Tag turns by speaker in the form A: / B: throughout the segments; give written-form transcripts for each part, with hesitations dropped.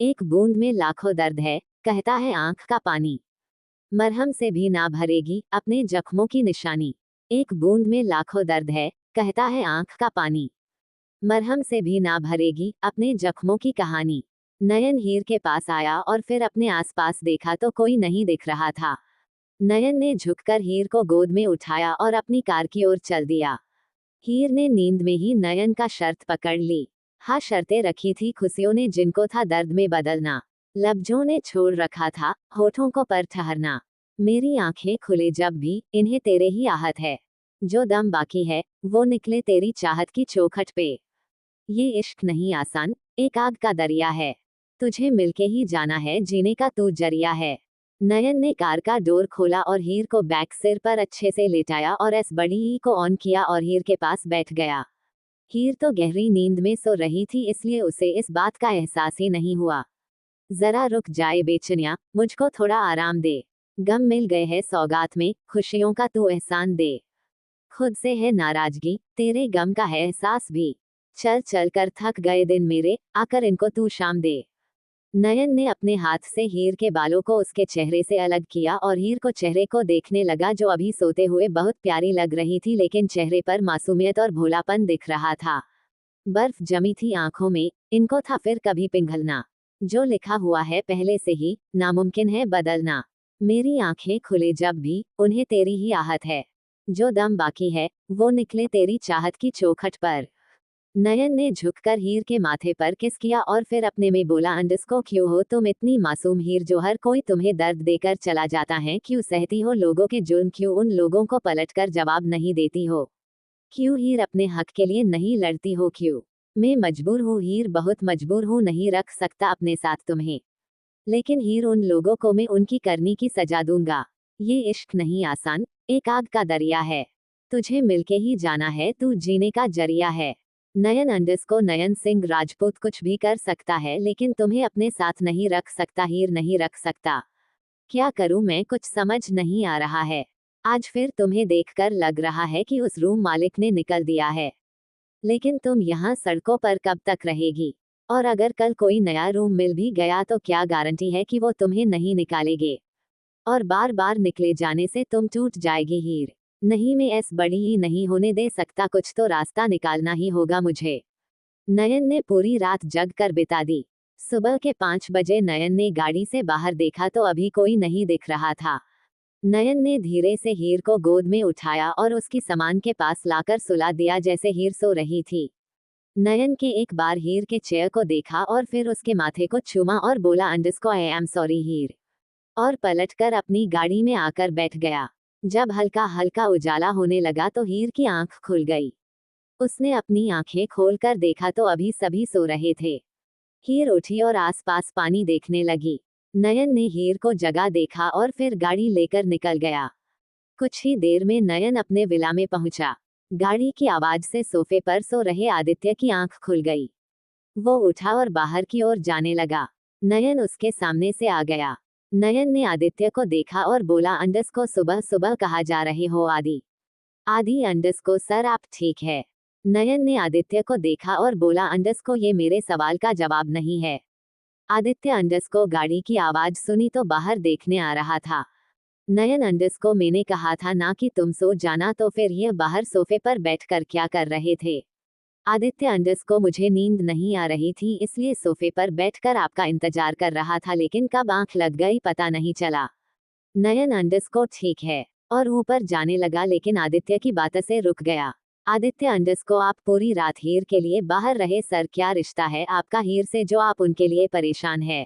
A: एक बूंद में लाखों दर्द है, कहता है आंख का पानी। मरहम से भी ना भरेगी अपने जख्मों की निशानी। एक बूंद में लाखों दर्द है, कहता है आंख का पानी। मरहम से भी ना भरेगी अपने जख्मों की कहानी। नयन हीर के पास आया और फिर अपने आसपास देखा तो कोई नहीं दिख रहा था। नयन ने झुककर हीर को गोद में उठाया और अपनी कार की ओर चल दिया। हीर ने नींद में ही नयन का शर्त पकड़ ली। हाँ, शर्तें रखी थी खुशियों ने जिनको था दर्द में बदलना। लफ्जों ने छोड़ रखा था होठों को पर ठहरना। मेरी आंखें खुले जब भी इन्हें तेरे ही आहत है। जो दम बाकी है वो निकले तेरी चाहत की चौखट पे। ये इश्क नहीं आसान, एक आग का दरिया है। तुझे मिलके ही जाना है जीने का तू जरिया है। नयन ने कार का डोर खोला और हीर को बैक सिर पर अच्छे से लेटाया और एस बड़ी ई को ऑन किया और हीर के पास बैठ गया। हीर तो गहरी नींद में सो रही थी इसलिए उसे इस बात का एहसास ही नहीं हुआ। जरा रुक जाए बेचनिया, मुझको थोड़ा आराम दे। गम मिल गए है सौगात में, खुशियों का तू एहसान दे। खुद से है नाराजगी, तेरे गम का है एहसास भी। चल चल कर थक गए दिन मेरे, आकर इनको तू शाम दे। नयन ने अपने हाथ से हीर के बालों को उसके चेहरे से अलग किया और हीर को चेहरे को देखने लगा जो अभी सोते हुए बहुत प्यारी लग रही थी लेकिन चेहरे पर मासूमियत और भोलापन दिख रहा था। बर्फ जमी थी आंखों में, इनको था फिर कभी पिघलना। जो लिखा हुआ है पहले से ही, नामुमकिन है बदलना। मेरी आंखें खुले जब भी, उन्हें तेरी ही आहत है। जो दम बाकी है, वो निकले तेरी चाहत की चौखट पर। नयन ने झुककर हीर के माथे पर किस किया और फिर अपने में बोला, अंडस्को क्यों हो तुम इतनी मासूम हीर जो हर कोई तुम्हें दर्द देकर चला जाता है? क्यों सहती हो लोगों के जुल्म? क्यों उन लोगों को पलटकर जवाब नहीं देती हो? क्यों हीर अपने हक के लिए नहीं लड़ती हो? क्यों? मैं मजबूर हूँ हीर, बहुत मजबूर हूँ, नहीं रख सकता अपने साथ तुम्हें। लेकिन हीर उन लोगों को मैं उनकी करनी की सजा दूंगा। ये इश्क नहीं आसान, एक आग का दरिया है। तुझे मिलके ही जाना है, तू जीने का जरिया है। नयन अंडस्को नयन सिंह राजपूत कुछ भी कर सकता है लेकिन तुम्हें अपने साथ नहीं रख सकता हीर, नहीं रख सकता। क्या करूं मैं, कुछ समझ नहीं आ रहा है। आज फिर तुम्हें देखकर लग रहा है कि उस रूम मालिक ने निकल दिया है। लेकिन तुम यहाँ सड़कों पर कब तक रहेगी? और अगर कल कोई नया रूम मिल भी गया तो क्या गारंटी है कि वो तुम्हें नहीं निकालेंगे? और बार बार निकले जाने से तुम टूट जाएगी हीर। नहीं, मैं ऐस बड़ी ही नहीं होने दे सकता, कुछ तो रास्ता निकालना ही होगा मुझे। नयन ने पूरी रात जग कर बिता दी। सुबह के 5 बजे नयन ने गाड़ी से बाहर देखा तो अभी कोई नहीं दिख रहा था। नयन ने धीरे से हीर को गोद में उठाया और उसकी सामान के पास लाकर सुला दिया जैसे हीर सो रही थी। नयन के एक बार हीर के चेयर को देखा और फिर उसके माथे को चूमा और बोला, अंडस्को आई एम सॉरी हीर। और पलटकर अपनी गाड़ी में आकर बैठ गया। जब हल्का हल्का उजाला होने लगा तो हीर की आंख खुल गई। उसने अपनी आंखें खोलकर देखा तो अभी सभी सो रहे थे। हीर उठी और आसपास पानी देखने लगी। नयन ने हीर को जगा देखा और फिर गाड़ी लेकर निकल गया। कुछ ही देर में नयन अपने विला में पहुंचा। गाड़ी की आवाज से सोफे पर सो रहे आदित्य की आंख खुल गई। वो उठा और बाहर की ओर जाने लगा। नयन उसके सामने से आ गया। नयन ने आदित्य को देखा और बोला, अंडस्को सुबह सुबह कहाँ जा रहे हो आदि? आदि अंडस्को सर आप ठीक है? नयन ने आदित्य को देखा और बोला, अंडस्को ये मेरे सवाल का जवाब नहीं है। आदित्य अंडस्को गाड़ी की आवाज सुनी तो बाहर देखने आ रहा था। नयन अंडस्को मैंने कहा था ना कि तुम सो जाना, तो फिर ये बाहर सोफे पर बैठकर क्या कर रहे थे? आदित्य अंडस्को मुझे नींद नहीं आ रही थी इसलिए सोफे पर बैठकर आपका इंतजार कर रहा था, लेकिन कब आंख लग गई पता नहीं चला। नयन अंडस्को ठीक है और ऊपर जाने लगा लेकिन आदित्य की बात से रुक गया। आदित्य अंडस्को आप पूरी रात हीर के लिए बाहर रहे सर, क्या रिश्ता है आपका हीर से जो आप उनके लिए परेशान है?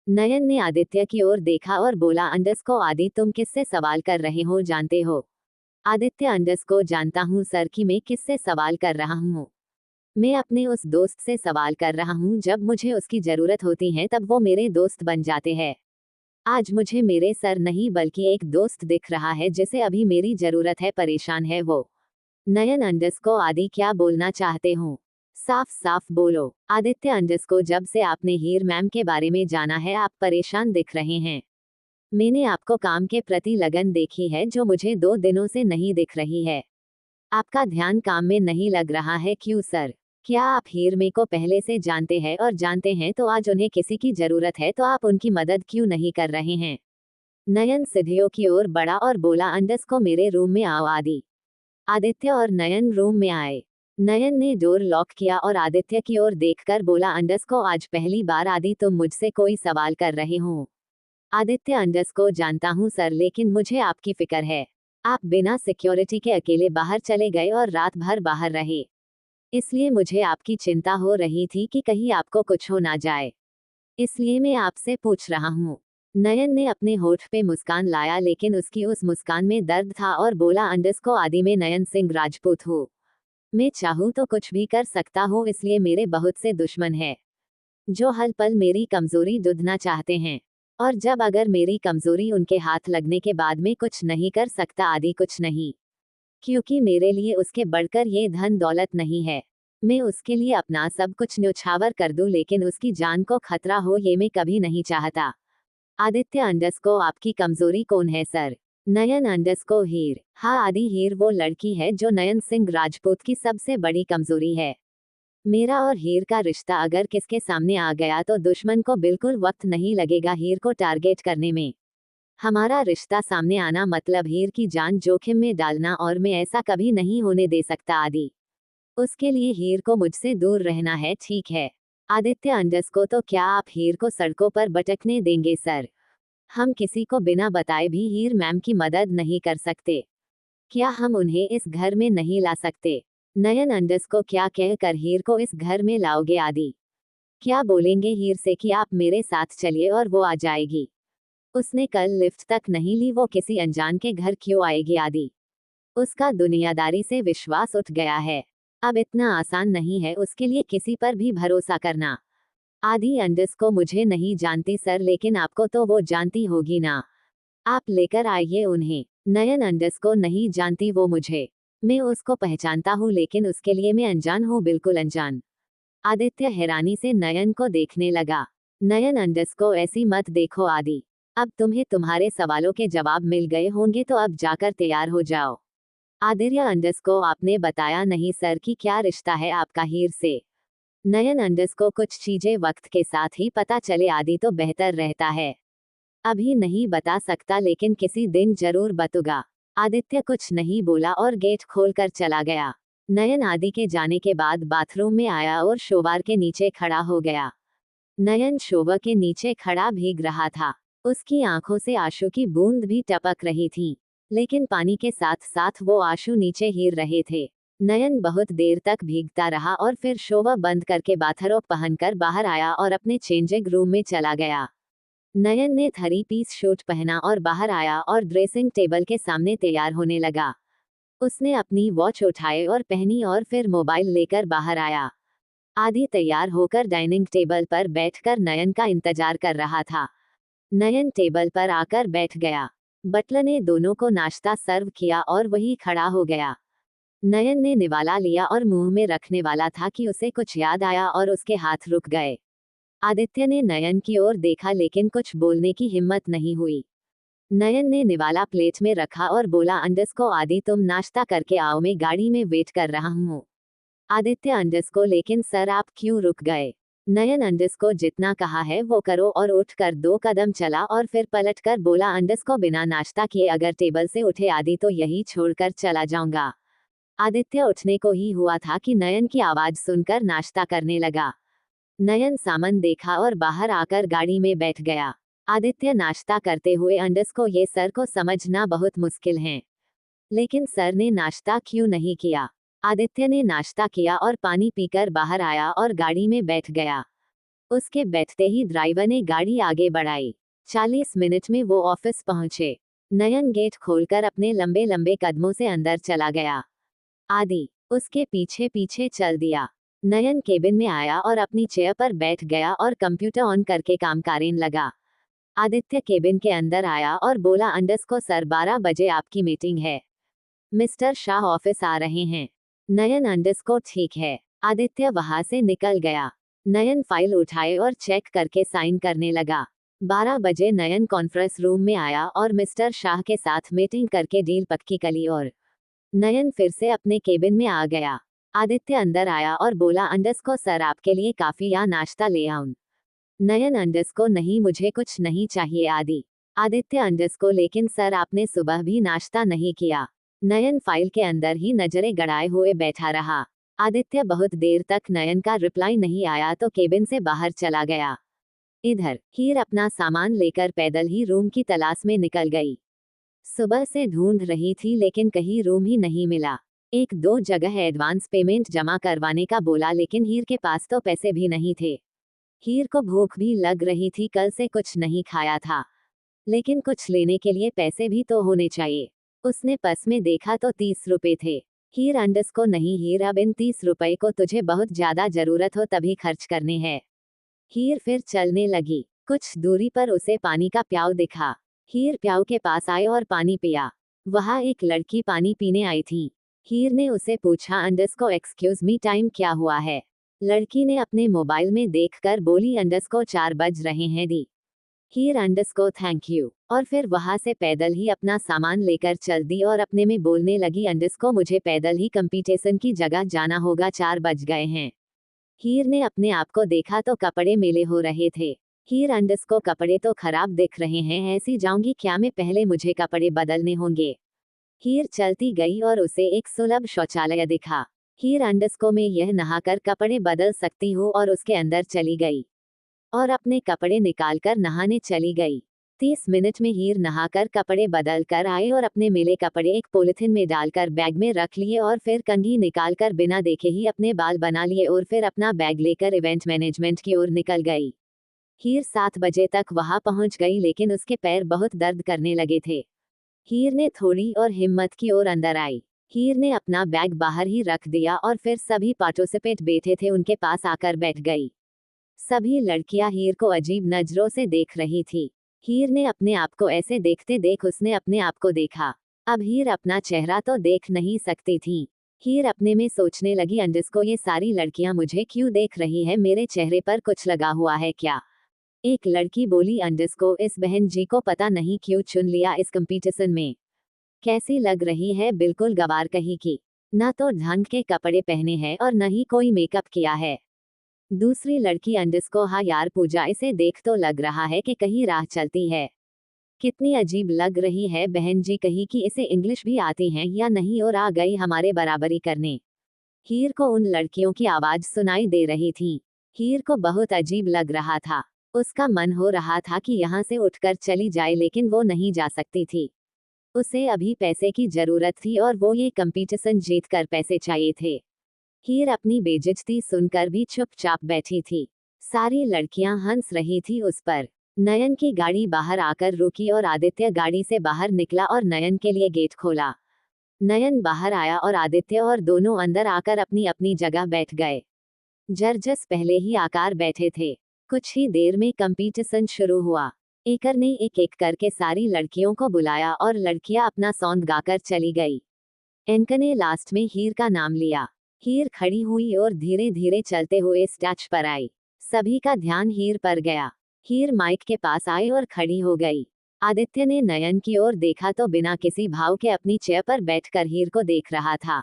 A: नयन ने आदित्य की ओर देखा और बोला, अंडस्को आदि तुम किससे सवाल कर रहे हो जानते हो? आदित्य अंडस्को जानता हूँ सर कि मैं किससे सवाल कर रहा हूँ। मैं अपने उस दोस्त से सवाल कर रहा हूँ, जब मुझे उसकी जरूरत होती है तब वो मेरे दोस्त बन जाते हैं। आज मुझे मेरे सर नहीं बल्कि एक दोस्त दिख रहा है जिसे अभी मेरी जरूरत है, परेशान है वो। नयन अंडस्को आदि क्या बोलना चाहते हो? साफ साफ बोलो। आदित्य अंडस्को जब से आपने हीर मैम के बारे में जाना है आप परेशान दिख रहे हैं। मैंने आपको काम के प्रति लगन देखी है जो मुझे 2 दिनों से नहीं दिख रही है। आपका ध्यान काम में नहीं लग रहा है क्यों सर? क्या आप हीरमे को पहले से जानते हैं और जानते हैं तो आज उन्हें किसी की जरूरत है तो आप उनकी मदद क्यों नहीं कर रहे हैं? नयन सीढ़ियों की ओर बढ़ा और बोला, अंडस को मेरे रूम में आओ आदि। आदित्य और नयन रूम में आए। नयन ने डोर लॉक किया और आदित्य की ओर देखकर बोला, अंडस को आज पहली बार आदि तुम मुझसे कोई सवाल कर रहे हो? आदित्य, अंडस को जानता हूँ सर, लेकिन मुझे आपकी फिक्र है। आप बिना सिक्योरिटी के अकेले बाहर चले गए और रात भर बाहर रहे, इसलिए मुझे आपकी चिंता हो रही थी कि कहीं आपको कुछ हो ना जाए, इसलिए मैं आपसे पूछ रहा हूँ। नयन ने अपने होठ पे मुस्कान लाया, लेकिन उसकी उस मुस्कान में दर्द था और बोला, अंडस को आदि में नयन सिंह राजपूत हूँ। मैं चाहूँ तो कुछ भी कर सकता हूँ, इसलिए मेरे बहुत से दुश्मन है जो हर पल मेरी कमजोरी दूधना चाहते हैं। और जब अगर मेरी कमजोरी उनके हाथ लगने के बाद में कुछ नहीं कर सकता आदि कुछ नहीं, क्योंकि मेरे लिए उसके बढ़कर ये धन दौलत नहीं है। मैं उसके लिए अपना सब कुछ न्योछावर कर दूं, लेकिन उसकी जान को खतरा हो ये मैं कभी नहीं चाहता। आदित्य, अंडस को आपकी कमजोरी कौन है सर? नयन, अंडस को हीर। हाँ आदि, हीर वो लड़की है जो नयन सिंह राजपूत की सबसे बड़ी कमजोरी है। मेरा और हीर का रिश्ता अगर किसके सामने आ गया तो दुश्मन को बिल्कुल वक्त नहीं लगेगा हीर को टारगेट करने में। हमारा रिश्ता सामने आना मतलब हीर की जान जोखिम में डालना, और मैं ऐसा कभी नहीं होने दे सकता आदि। उसके लिए हीर को मुझसे दूर रहना है, ठीक है? आदित्य, अंडस को तो क्या आप हीर को सड़कों पर भटकने देंगे सर? हम किसी को बिना बताए भी हीर मैम की मदद नहीं कर सकते। क्या हम उन्हें इस घर में नहीं ला सकते? नयन, अंडस को क्या कहकर हीर को इस घर में लाओगे आदि? क्या बोलेंगे हीर से कि आप मेरे साथ चलिए और वो आ जाएगी? उसने कल लिफ्ट तक नहीं ली, वो किसी अनजान के घर क्यों आएगी आदि? उसका दुनियादारी से विश्वास उठ गया है। अब इतना आसान नहीं है उसके लिए किसी पर भी भरोसा करना। आदि, अंडस को मुझे नहीं जानती सर, लेकिन आपको तो वो जानती होगी ना। आप लेकर आइए उन्हें। नयन, अंडस को नहीं जानती वो मुझे। मैं उसको पहचानता हूँ, लेकिन उसके लिए मैं अनजान हूँ, बिल्कुल अनजान। आदित्य हैरानी से नयन को देखने लगा। नयन, अंडस को ऐसी मत देखो आदि। अब तुम्हें तुम्हारे सवालों के जवाब मिल गए होंगे तो अब जाकर तैयार हो जाओ। आदित्य, अंडस को आपने बताया नहीं सर कि क्या रिश्ता है आपका हीर से? नयन, अंडस को कुछ चीजें वक्त के साथ ही पता चले आदि तो बेहतर रहता है। अभी नहीं बता सकता, लेकिन किसी दिन जरूर बतूंगा। आदित्य कुछ नहीं बोला और गेट खोलकर चला गया। नयन आदि के जाने के बाद बाथरूम में आया और शोवर के नीचे खड़ा हो गया। नयन शोवर के नीचे खड़ा भीग रहा था। उसकी आंखों से आंसू की बूंद भी टपक रही थी, लेकिन पानी के साथ साथ वो आंसू नीचे हीर रहे थे। नयन बहुत देर तक भीगता रहा और फिर शोवर बंद करके बाथरोब पहनकर बाहर आया और अपने चेंजिंग रूम में चला गया। नयन ने 3 पीस सूट पहना और बाहर आया और ड्रेसिंग टेबल के सामने तैयार होने लगा। उसने अपनी वॉच उठाई और पहनी और फिर मोबाइल लेकर बाहर आया। आदि तैयार होकर डाइनिंग टेबल पर बैठकर नयन का इंतजार कर रहा था। नयन टेबल पर आकर बैठ गया। बटलर ने दोनों को नाश्ता सर्व किया और वही खड़ा हो गया। नयन ने निवाला लिया और मुंह में रखने वाला था कि उसे कुछ याद आया और उसके हाथ रुक गए। आदित्य ने नयन की ओर देखा, लेकिन कुछ बोलने की हिम्मत नहीं हुई। नयन ने निवाला प्लेट में रखा और बोला, अंडस को आदि तुम नाश्ता करके आओ, मैं गाड़ी में वेट कर रहा हूँ। आदित्य, अंडस को लेकिन सर आप क्यों रुक गए? नयन, अंडस को जितना कहा है वो करो, और उठकर 2 कदम चला और फिर पलटकर बोला, अंडस को बिना नाश्ता किए अगर टेबल से उठे आदि तो यही छोड़कर चला जाऊंगा। आदित्य उठने को ही हुआ था कि नयन की आवाज सुनकर नाश्ता करने लगा। नयन सामान देखा और बाहर आकर गाड़ी में बैठ गया। आदित्य नाश्ता करते हुए, अंडस को ये सर को समझना बहुत मुश्किल है, लेकिन सर ने नाश्ता क्यों नहीं किया? आदित्य ने नाश्ता किया और पानी पीकर बाहर आया और गाड़ी में बैठ गया। उसके बैठते ही ड्राइवर ने गाड़ी आगे बढ़ाई। 40 मिनट में वो ऑफिस पहुंचे। नयन गेट खोलकर अपने लंबे लंबे कदमों से अंदर चला गया। आदि उसके पीछे पीछे चल दिया। नयन केबिन में आया और अपनी चेयर पर बैठ गया और कंप्यूटर ऑन करके काम करने लगा। आदित्य केबिन के अंदर आया और बोला, अंडस को सर 12 बजे आपकी मीटिंग है, मिस्टर शाह ऑफिस आ रहे हैं। नयन, अंडस को ठीक है। आदित्य वहां से निकल गया। नयन फाइल उठाए और चेक करके साइन करने लगा। 12 बजे नयन कॉन्फ्रेंस रूम में आया और मिस्टर शाह के साथ मीटिंग करके डील पक्की करी और नयन फिर से अपने केबिन में आ गया। आदित्य अंदर आया और बोला, अंडस्को सर आपके लिए काफी या नाश्ता ले आऊं? नयन, अंडस्को नहीं, मुझे कुछ नहीं चाहिए आदि। आदित्य, अंडस्को लेकिन सर आपने सुबह भी नाश्ता नहीं किया। नयन फाइल के अंदर ही नजरें गड़ाए हुए बैठा रहा। आदित्य बहुत देर तक नयन का रिप्लाई नहीं आया तो केबिन से बाहर चला गया। इधर हीर अपना सामान लेकर पैदल ही रूम की तलाश में निकल गई। सुबह से ढूंढ रही थी लेकिन कहीं रूम ही नहीं मिला। एक दो जगह एडवांस पेमेंट जमा करवाने का बोला लेकिन हीर के पास तो पैसे भी नहीं थे। हीर को भूख भी लग रही थी, कल से कुछ नहीं खाया था, लेकिन कुछ लेने के लिए पैसे भी तो होने चाहिए। उसने पर्स में देखा तो 30 रुपए थे। हीर, अंडस्को नहीं हीर, अब इन 30 रुपए को तुझे बहुत ज्यादा जरूरत हो तभी खर्च करने हैं। हीर फिर चलने लगी। कुछ दूरी पर उसे पानी का प्याऊ दिखा। हीर प्याऊ के पास आई और पानी पिया। वहां एक लड़की पानी पीने आई थी। हीर ने उसे पूछा, अंडस्को एक्सक्यूज मी, टाइम क्या हुआ है? लड़की ने अपने मोबाइल में देखकर बोली, अंडस्को 4 बज रहे हैं दी। हीर, अंडस्को थैंक यू, और फिर वहां से पैदल ही अपना सामान लेकर चल दी और अपने में बोलने लगी, अंडस्को मुझे पैदल ही कंपटीशन की जगह जाना होगा, 4 बज गए हैं। हीर ने अपने आप को देखा तो कपड़े मेले हो रहे थे। हीर, अंडस्को कपड़े तो खराब दिख रहे हैं, ऐसी जाऊंगी क्या मैं, पहले मुझे कपड़े बदलने होंगे। हीर चलती गई और उसे एक सुलभ शौचालय दिखा। हीर, अंडस्को में यह नहाकर कपड़े बदल सकती हो, और उसके अंदर चली गई और अपने कपड़े निकालकर नहाने चली गई। 30 मिनट में हीर नहाकर कपड़े बदल कर आए और अपने मिले कपड़े एक पॉलिथीन में डालकर बैग में रख लिए और फिर कंघी निकालकर बिना देखे ही अपने बाल बना लिए और फिर अपना बैग लेकर इवेंट मैनेजमेंट की ओर निकल गई। हीर 7 बजे तक वहां पहुंच गई लेकिन उसके पैर बहुत दर्द करने लगे थे। हीर ने थोड़ी और हिम्मत की ओर अंदर आई। हीर ने अपना बैग बाहर ही रख दिया और फिर सभी पार्टिसिपेंट बैठे थे उनके पास आकर बैठ गई। सभी लड़कियां हीर को अजीब नजरों से देख रही थी। हीर ने अपने आप को ऐसे देखते देख उसने अपने आप को देखा। अब हीर अपना चेहरा तो देख नहीं सकती थी। हीर अपने में सोचने लगी, अंडस्को ये सारी लड़कियां मुझे क्यों देख रही है, मेरे चेहरे पर कुछ लगा हुआ है क्या? एक लड़की बोली, अंडस्को इस बहन जी को पता नहीं क्यों चुन लिया इस कंपटीशन में। कैसी लग रही है, बिल्कुल गवार कहीं की। न तो ढंग के कपड़े पहने हैं और न ही कोई मेकअप किया है। दूसरी लड़की, अंडस्को हाँ यार पूजा, इसे देख तो लग रहा है कि कहीं राह चलती है। कितनी अजीब लग रही है बहन जी, कहीं कि इसे इंग्लिश भी आती है या नहीं और आ गई हमारे बराबरी करने। हीर को उन लड़कियों की आवाज सुनाई दे रही थी। हीर को बहुत अजीब लग रहा था। उसका मन हो रहा था कि यहाँ से उठकर चली जाए लेकिन वो नहीं जा सकती थी। उसे अभी पैसे की जरूरत थी और वो ये कंपटीशन जीतकर पैसे चाहिए थे। हीर अपनी बेइज्जती सुनकर भी चुपचाप बैठी थी। सारी लड़कियां हंस रही थी उस पर। नयन की गाड़ी बाहर आकर रुकी और आदित्य गाड़ी से बाहर निकला और नयन के लिए गेट खोला। नयन बाहर आया और आदित्य और दोनों अंदर आकर अपनी अपनी जगह बैठ गए। जर्जस पहले ही आकर बैठे थे। कुछ ही देर में कंपटीशन शुरू हुआ। एकर ने एक एक करके सारी लड़कियों को बुलाया और लड़कियां अपना सॉन्ग गाकर चली गई। एंकर ने लास्ट में हीर का नाम लिया। हीर खड़ी हुई और धीरे धीरे चलते हुए स्टेज पर आई। सभी का ध्यान हीर पर गया। हीर माइक के पास आई और खड़ी हो गई। आदित्य ने नयन की ओर देखा तो बिना किसी भाव के अपनी चेयर पर बैठकर हीर को देख रहा था।